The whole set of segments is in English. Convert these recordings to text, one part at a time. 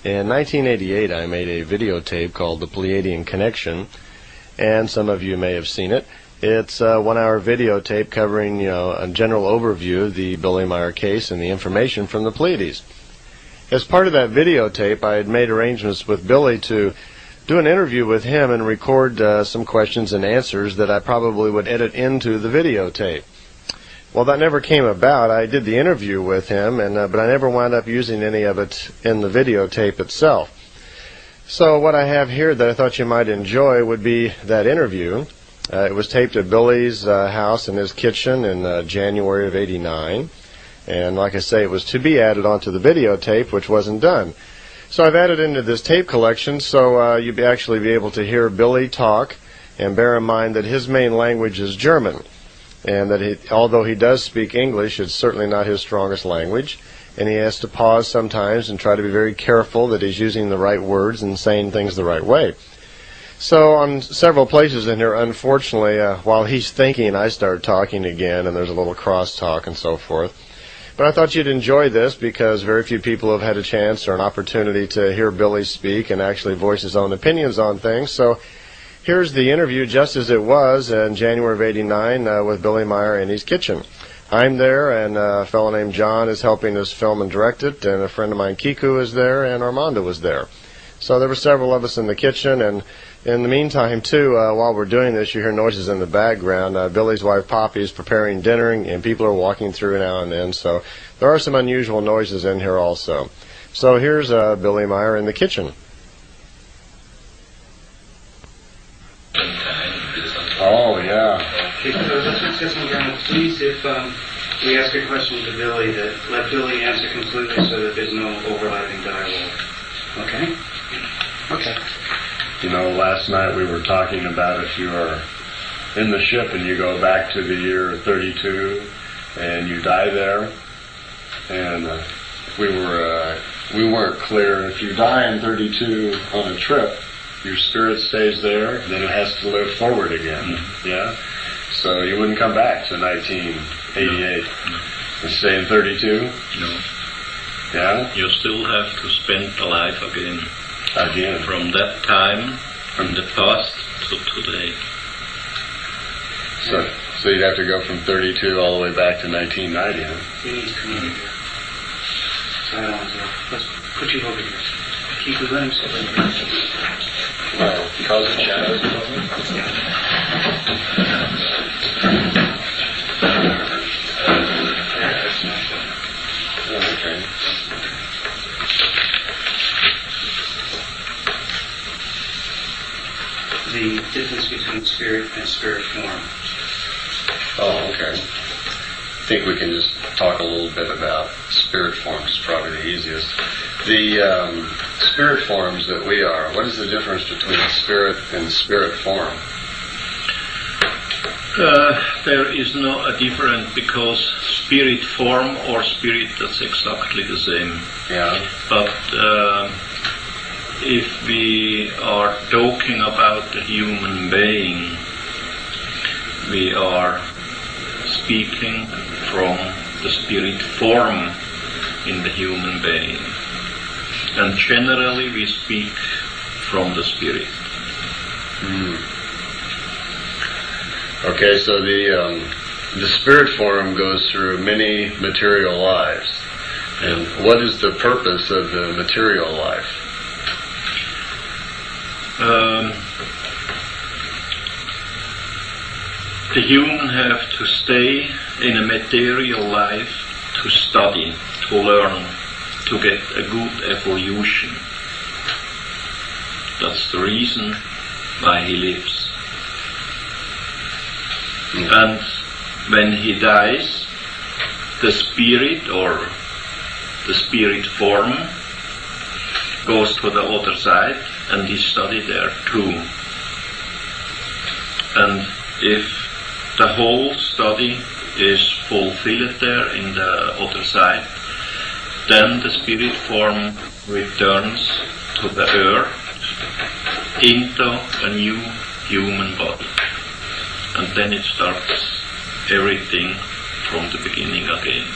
In 1988, I made a videotape called The Pleiadian Connection, and some of you may have seen it. It's a one-hour videotape covering, a general overview of the Billy Meier case and the information from the Pleiades. As part of that videotape, I had made arrangements with Billy to do an interview with him and record some questions and answers that I probably would edit into the videotape. Well, that never came about. I did the interview with him, but I never wound up using any of it in the videotape itself. So what I have here that I thought you might enjoy would be that interview. It was taped at Billy's house in his kitchen in January of '89. And like I say, it was to be added onto the videotape, which wasn't done. So I've added into this tape collection so you'd actually be able to hear Billy talk, and bear in mind that his main language is German. And that although he does speak English, it's certainly not his strongest language, and he has to pause sometimes and try to be very careful that he's using the right words and saying things the right way. So on several places in here, unfortunately, while he's thinking, I start talking again, and there's a little crosstalk and so forth. But I thought you'd enjoy this because very few people have had a chance or an opportunity to hear Billy speak and actually voice his own opinions on things. So here's the interview just as it was in January of '89 with Billy Meier in his kitchen. I'm there, and a fellow named John is helping us film and direct it, and a friend of mine, Kiku, is there, and Armando was there. So there were several of us in the kitchen, and in the meantime, too, while we're doing this, you hear noises in the background. Billy's wife, Poppy, is preparing dinner, and people are walking through now and then, so there are some unusual noises in here also. So here's Billy Meier in the kitchen. Oh, yeah. Okay, so let's discuss some ground. Please, if we ask a question to Billy, let Billy answer completely so that there's no overlapping dialogue. Okay? Okay. Last night we were talking about if you are in the ship and you go back to the year 32 and you die there, and we weren't clear. If you die in 32 on a trip, your spirit stays there, then it has to live forward again. Mm-hmm. Yeah? So you wouldn't come back to 1988. No. You stay in 32? No. Yeah? You still have to spend the life again. Again. From that time, from the past to today. So you'd have to go from 32 all the way back to 1990, huh? You need to come over here. Let's put you over here. Keep the limbs. Well, because of shadows above me? Oh, okay. The difference between spirit and spirit form. Oh, okay. I think we can just talk a little bit about spirit forms. It's probably the easiest. The spirit forms that we are, what is the difference between spirit and spirit form? There is no a difference because spirit form or spirit, that's exactly the same. Yeah. But if we are talking about the human being, we are speaking from the spirit form in the human being. And generally we speak from the spirit. Okay, so the spirit form goes through many material lives. And what is the purpose of the material life? The human have to stay in a material life to study, to learn, to get a good evolution. That's the reason why he lives. And when he dies, the spirit or the spirit form goes to the other side and is studied there too. And if the whole study is fulfilled there in the other side, then the spirit form returns to the earth into a new human body. And then it starts everything from the beginning again.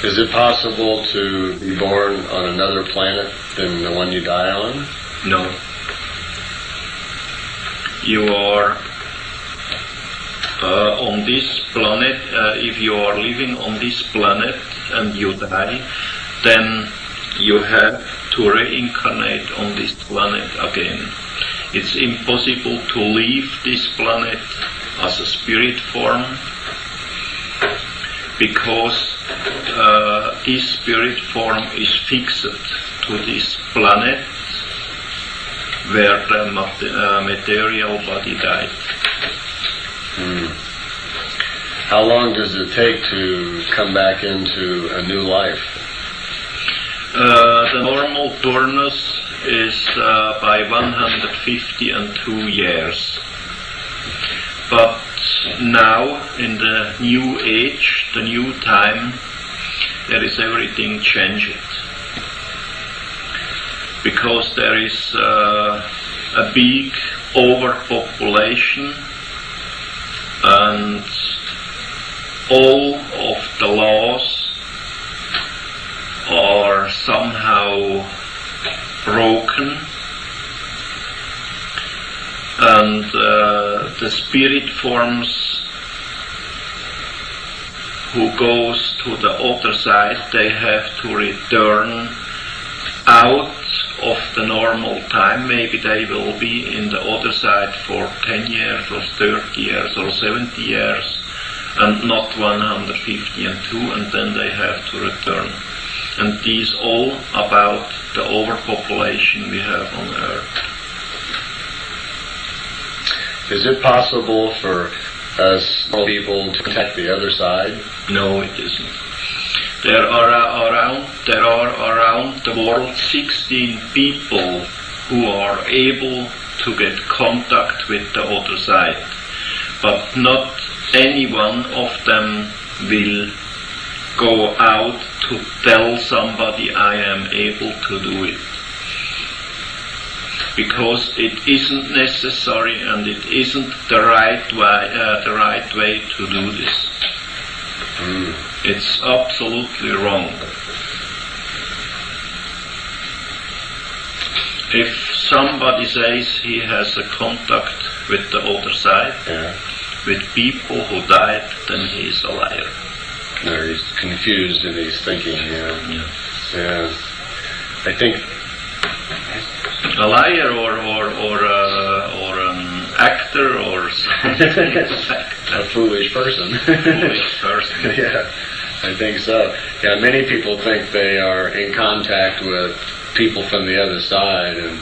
Is it possible to be born on another planet than the one you die on? No. You are on this planet. If you are living on this planet and you die, then you have to reincarnate on this planet again. It's impossible to leave this planet as a spirit form, because this spirit form is fixed to this planet where the material body died. How long does it take to come back into a new life? The normal turnus is by 152 years. But now, in the new age, the new time, there is everything changed. Because there is a big overpopulation, and all of the laws are somehow broken, and the spirit forms who goes to the other side, they have to return out of the normal time. Maybe they will be in the other side for 10 years or 30 years or 70 years, and not 152, and then they have to return. And these all about the overpopulation we have on Earth. Is it possible for us people to contact the other side? No, it isn't. There are around the world 16 people who are able to get contact with the other side, but not any one of them will go out to tell somebody I am able to do it. Because it isn't necessary and it isn't the right way to do this. It's absolutely wrong. If somebody says he has a contact with the other side, with people who died, then he is a liar. No, he's confused in his thinking, yeah. I think a liar or an actor or something. A foolish person. Foolish person. Yeah, I think so. Yeah, many people think they are in contact with people from the other side, and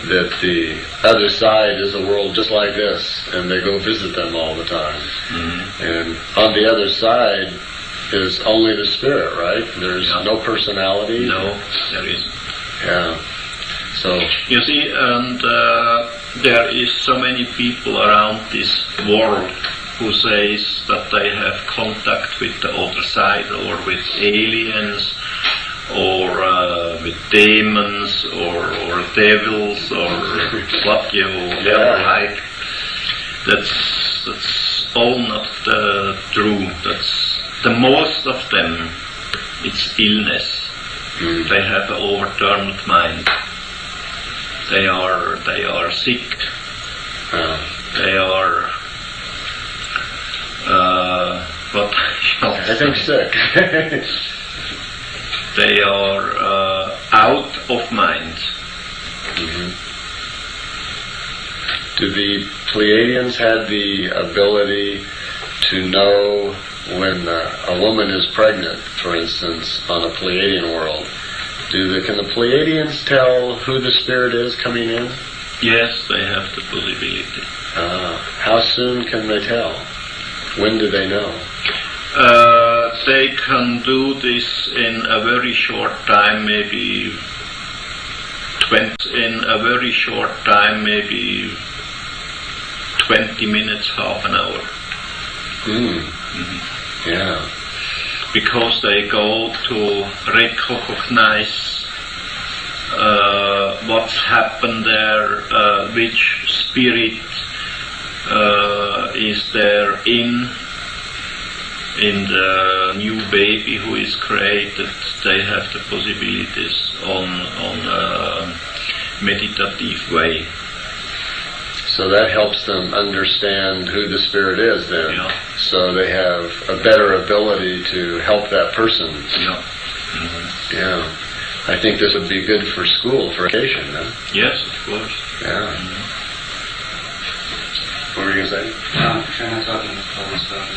that the other side is a world just like this, and they go visit them all the time. And on the other side is only the spirit, right? There's no personality. No, there isn't. Yeah. So you see, and there is so many people around this world who says that they have contact with the other side, or with aliens, or with demons, or devils, or what you ever like. That's all not true. That's the most of them. It's illness. They have an overturned mind. They are sick. They are what shall I think sick. They are out of mind. Do the Pleiadians have the ability to know when a woman is pregnant, for instance, on a Pleiadian world? Can the Pleiadians tell who the spirit is coming in? Yes, they have the possibility. How soon can they tell? When do they know? They can do this in a very short time, maybe 20 minutes, half an hour. Yeah. Because they go to recognize what's happened there, which spirit is there in, in the new baby who is created, they have the possibilities on a meditative way. So that helps them understand who the spirit is then. Yeah. So they have a better ability to help that person. Yeah. Mm-hmm. Yeah. I think this would be good for school, for education, huh? Yes, of course. Yeah. Mm-hmm. What were you going to say? No, I'm not talking about all this stuff.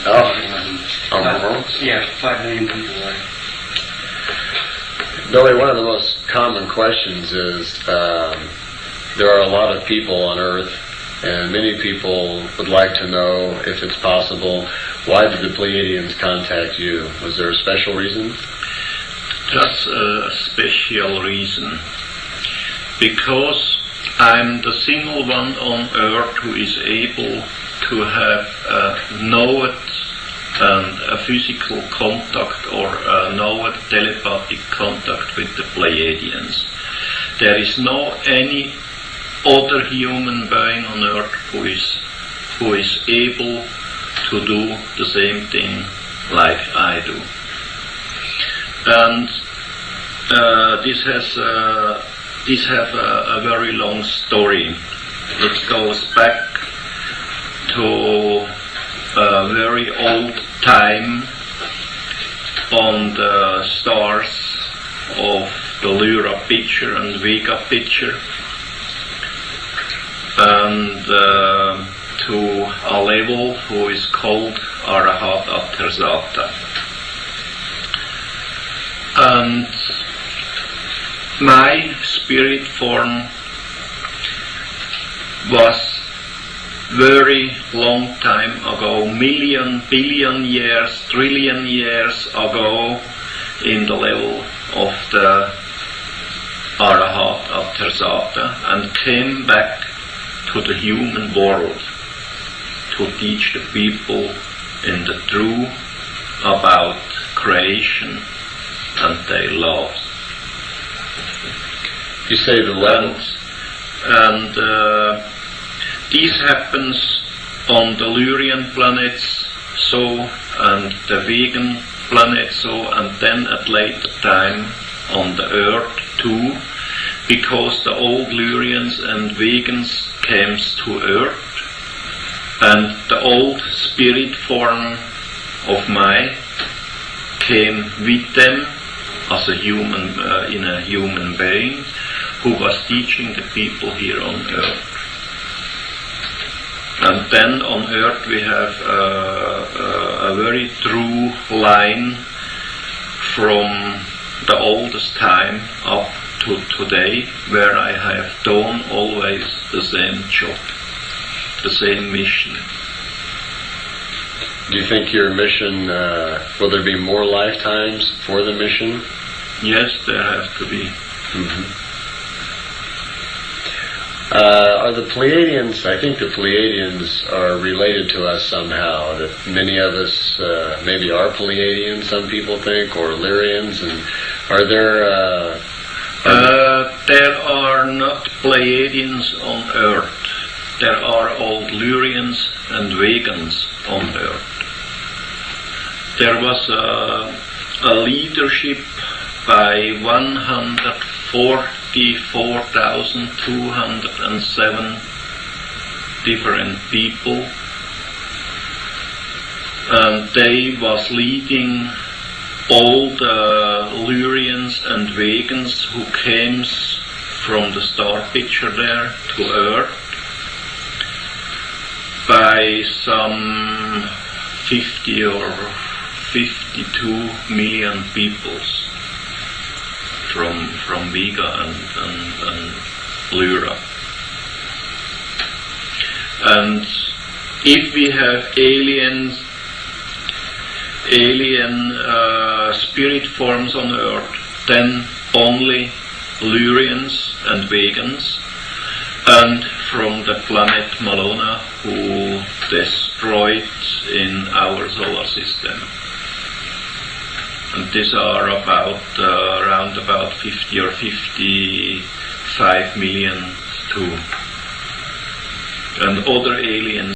Yeah, 5 million people, right? Billy, one of the most common questions is there are a lot of people on Earth, and many people would like to know, if it's possible, why did the Pleiadians contact you? Was there a special reason? That's a special reason. Because I'm the single one on Earth who is able to have a knowledge and a physical contact or a knowledge telepathic contact with the Pleiadians. There is no any other human being on Earth who is able to do the same thing like I do. And this has a very long story. It goes back to a very old time on the stars of the Lyra picture and Vega picture, and to a level who is called Arahat Aterzata. And my spirit form was very long time ago, million, billion years, trillion years ago, in the level of the Arahat Aterzata, and came back to the human world to teach the people in the truth about creation and their laws. You say the levels? And this happens on the Lyrian planets, so, and the vegan planet, so, and then at later time on the Earth too, because the old Lyrians and vegans came to Earth, and the old spirit form of my came with them as a human, in a human being, who was teaching the people here on Earth. And then on Earth we have a very true line from the oldest time up to today, where I have done always the same job, the same mission. Do you think your mission, will there be more lifetimes for the mission? Yes, there have to be. Mm-hmm. Are the Pleiadians, I think the Pleiadians are related to us somehow, that many of us maybe are Pleiadians, some people think, or Lyrians, and are there... there are not Pleiadians on Earth. There are old Lyrians and vegans on Earth. There was a leadership by 144,207 different people, and they was leading all the Lyrians and vegans who came from the star picture there to Earth by some 50 or 52 million peoples from Vega and Lyra. And if we have alien spirit forms on Earth, then only Lyrians and vegans, and from the planet Malona, who destroyed in our solar system. And these are about around about 50 or 55 million too. And other aliens